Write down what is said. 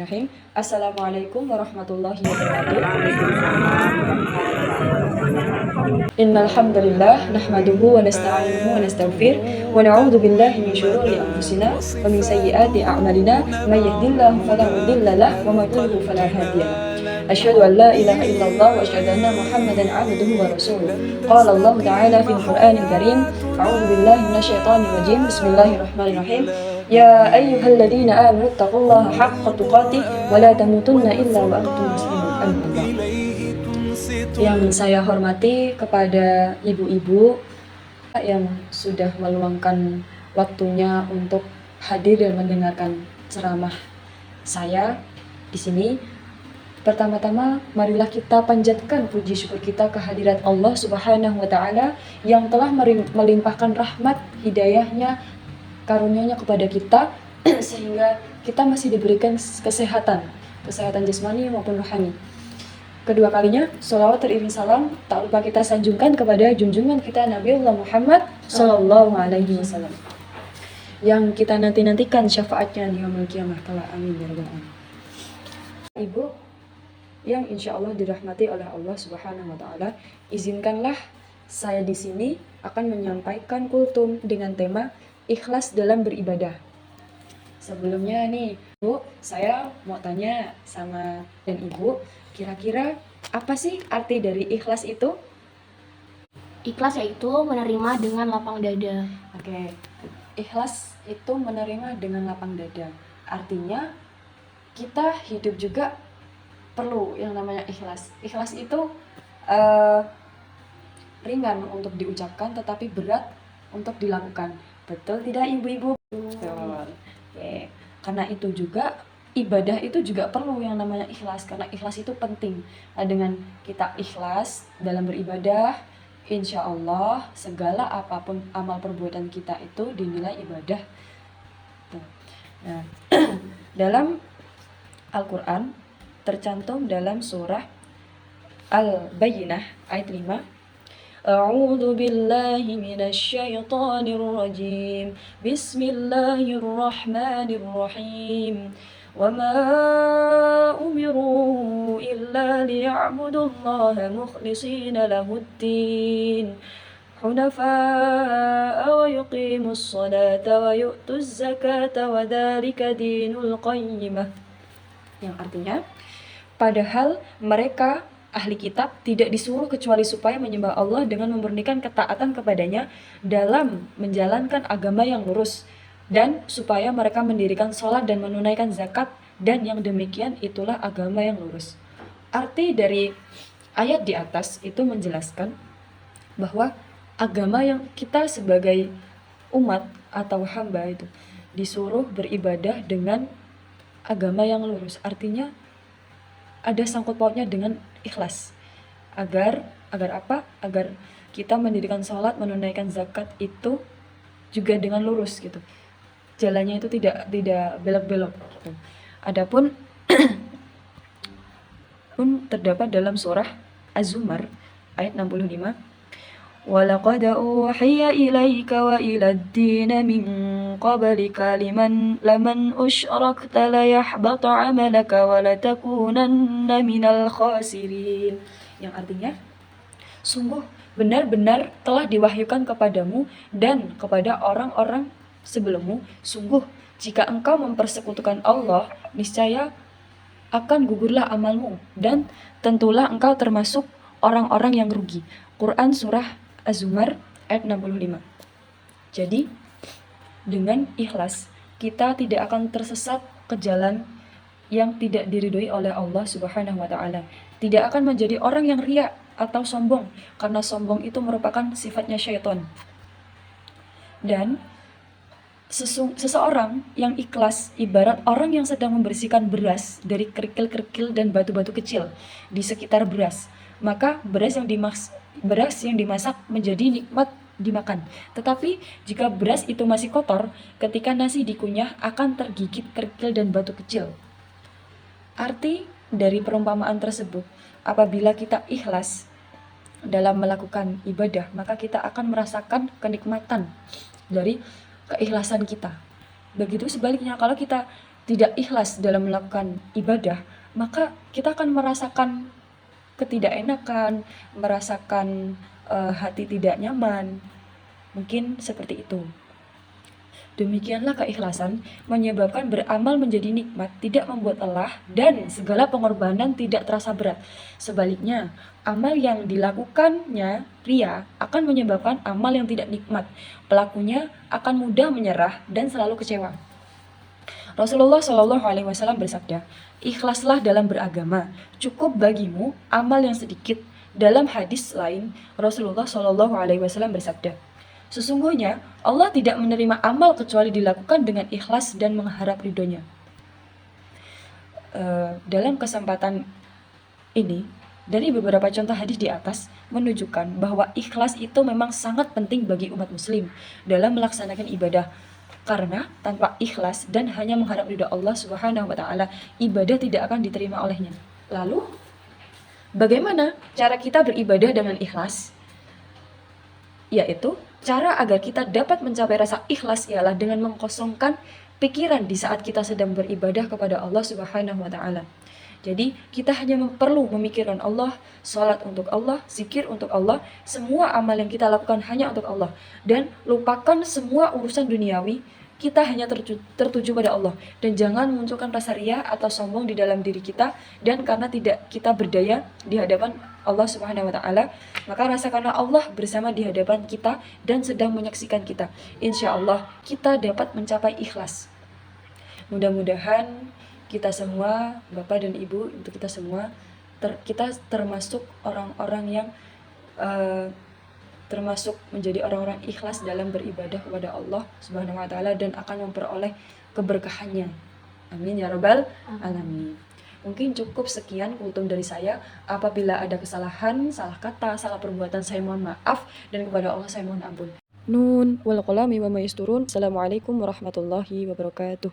Bismillahirrahmanirrahim. Assalamualaikum warahmatullahi wabarakatuh. Innal hamdalillah nahmaduhu wa nasta'inuhu wa nastaghfir wa na'udzu billahi min shururi anfusina wa min sayyiati a'malina may yahdihillahu fala mudilla lahu wa may yudlil fala hadiya lahu. Asyhadu an la ilaha illallah wa asyhadu anna Muhammadan 'abduhu wa rasuluh. Qala Allah ta'ala fil Qur'anil Karim, a'udzu billahi minasyaitonir rajim. Bismillahirrahmanirrahim. Ya ayyuhalladzina amanu taqullaha haqqa tuqatih wa la tamutunna illa wa antum muslimun. Yang saya hormati kepada ibu-ibu yang sudah meluangkan waktunya untuk hadir dan mendengarkan ceramah saya di sini. Pertama-tama, marilah kita panjatkan puji syukur kita kehadirat Allah Subhanahu wa Ta'ala yang telah melimpahkan rahmat, hidayahnya, karunia-Nya kepada kita sehingga kita masih diberikan kesehatan jasmani maupun rohani. Kedua kalinya, sholawat teriring salam tak lupa kita sanjungkan kepada junjungan kita Nabiullah Muhammad Sallallahu Alaihi Wasallam yang kita nantikan syafaatnya di yaumul qiyamah kelak. Amin ya rabbal alamin. Ibu yang insya Allah dirahmati oleh Allah Subhanahu wa Ta'ala, izinkanlah saya di sini akan menyampaikan kultum dengan tema ikhlas dalam beribadah. Sebelumnya nih, Bu, saya mau tanya sama dan Ibu, kira-kira apa sih arti dari ikhlas itu? Ikhlas yaitu menerima dengan lapang dada. Oke, ikhlas itu menerima dengan lapang dada. Artinya kita hidup juga perlu yang namanya ikhlas. Ikhlas itu ringan untuk diucapkan tetapi berat untuk dilakukan. Betul tidak ibu-ibu? Betul. Oke. Karena itu juga ibadah itu juga perlu yang namanya ikhlas, karena ikhlas itu penting. Nah, dengan kita ikhlas dalam beribadah, insya Allah segala apapun amal perbuatan kita itu dinilai ibadah. Nah, dalam Al-Quran tercantum dalam surah Al-Bayyinah ayat 5. A'udzu billahi minasyaitonir rajim. Bismillahirrahmanirrahim. Wa ma umiru illa liya'budullaha mukhlishina lahuddin hunafa'a wa yuqimus salata wa yu'tuz zakata wa dzalika dinul qayyimah. Yang artinya, padahal mereka ahli kitab tidak disuruh kecuali supaya menyembah Allah dengan memurnikan ketaatan kepadanya dalam menjalankan agama yang lurus, dan supaya mereka mendirikan sholat dan menunaikan zakat, dan yang demikian itulah agama yang lurus. Arti dari ayat di atas itu menjelaskan bahwa agama yang kita sebagai umat atau hamba itu disuruh beribadah dengan agama yang lurus. Artinya ada sangkut pautnya dengan ikhlas. Agar apa? Agar kita mendirikan sholat, menunaikan zakat itu juga dengan lurus gitu. Jalannya itu tidak belok-belok gitu. Adapun pun terdapat dalam surah Az-Zumar ayat 65. وَلَقَدْ أُوحِيَ إِلَيْكَ وَإِلَى الدِّينِ مِنْ قَبْلِكَ لَمَنْ أُشْرَكْتَ لَيَحْبَطَ عَمَلَكَ وَلَتَكُونَنَّ مِنَ الْخَاسِرِينَ. Yang artinya, sungguh benar-benar telah diwahyukan kepadamu dan kepada orang-orang sebelummu, sungguh jika engkau mempersekutukan Allah, niscaya akan gugurlah amalmu dan tentulah engkau termasuk orang-orang yang rugi. Quran surah Az-Zumar ayat 65. Jadi, dengan ikhlas kita tidak akan tersesat ke jalan yang tidak diridhoi oleh Allah Subhanahu wa Ta'ala. Tidak akan menjadi orang yang riya atau sombong, karena sombong itu merupakan sifatnya syaitan. Dan seseorang yang ikhlas ibarat orang yang sedang membersihkan beras dari kerikil-kerikil dan batu-batu kecil di sekitar beras. Maka beras yang dimasak menjadi nikmat dimakan. Tetapi jika beras itu masih kotor, ketika nasi dikunyah akan tergigit kerikil dan batu kecil. Arti dari perumpamaan tersebut, apabila kita ikhlas dalam melakukan ibadah, maka kita akan merasakan kenikmatan dari keikhlasan kita. Begitu sebaliknya, kalau kita tidak ikhlas dalam melakukan ibadah, maka kita akan merasakan ketidakenakan, merasakan hati tidak nyaman. Mungkin seperti itu. Demikianlah keikhlasan menyebabkan beramal menjadi nikmat, tidak membuat lelah, dan segala pengorbanan tidak terasa berat. Sebaliknya, amal yang dilakukannya ria akan menyebabkan amal yang tidak nikmat. Pelakunya akan mudah menyerah dan selalu kecewa. Rasulullah Shallallahu Alaihi Wasallam bersabda, ikhlaslah dalam beragama, cukup bagimu amal yang sedikit. Dalam hadis lain, Rasulullah Shallallahu Alaihi Wasallam bersabda, sesungguhnya Allah tidak menerima amal kecuali dilakukan dengan ikhlas dan mengharap ridhonya. Dalam kesempatan ini, dari beberapa contoh hadis di atas menunjukkan bahwa ikhlas itu memang sangat penting bagi umat muslim dalam melaksanakan ibadah. Karena tanpa ikhlas dan hanya mengharap ridha Allah Subhanahu wa taala, ibadah tidak akan diterima olehnya. Lalu, bagaimana cara kita beribadah dengan ikhlas? Yaitu, cara agar kita dapat mencapai rasa ikhlas ialah dengan mengkosongkan pikiran di saat kita sedang beribadah kepada Allah Subhanahu wa taala. Jadi, kita hanya perlu memikirkan Allah, sholat untuk Allah, zikir untuk Allah, semua amal yang kita lakukan hanya untuk Allah. Dan lupakan semua urusan duniawi, kita hanya tertuju pada Allah. Dan jangan munculkan rasa ria atau sombong di dalam diri kita, dan karena tidak kita berdaya di hadapan Allah Subhanahu wa taala, maka rasakanlah Allah bersama di hadapan kita dan sedang menyaksikan kita. Insya Allah kita dapat mencapai ikhlas. Mudah-mudahan kita semua, Bapak dan Ibu, untuk kita semua, kita termasuk orang-orang yang termasuk menjadi orang-orang ikhlas dalam beribadah kepada Allah Subhanahu wa taala dan akan memperoleh keberkahannya. Amin ya rabbal alamin. Mungkin cukup sekian kultum dari saya. Apabila ada kesalahan, salah kata, salah perbuatan, saya mohon maaf, dan kepada Allah saya mohon ampun. Nun wal qalami wa ma yasturun. Assalamualaikum warahmatullahi wabarakatuh.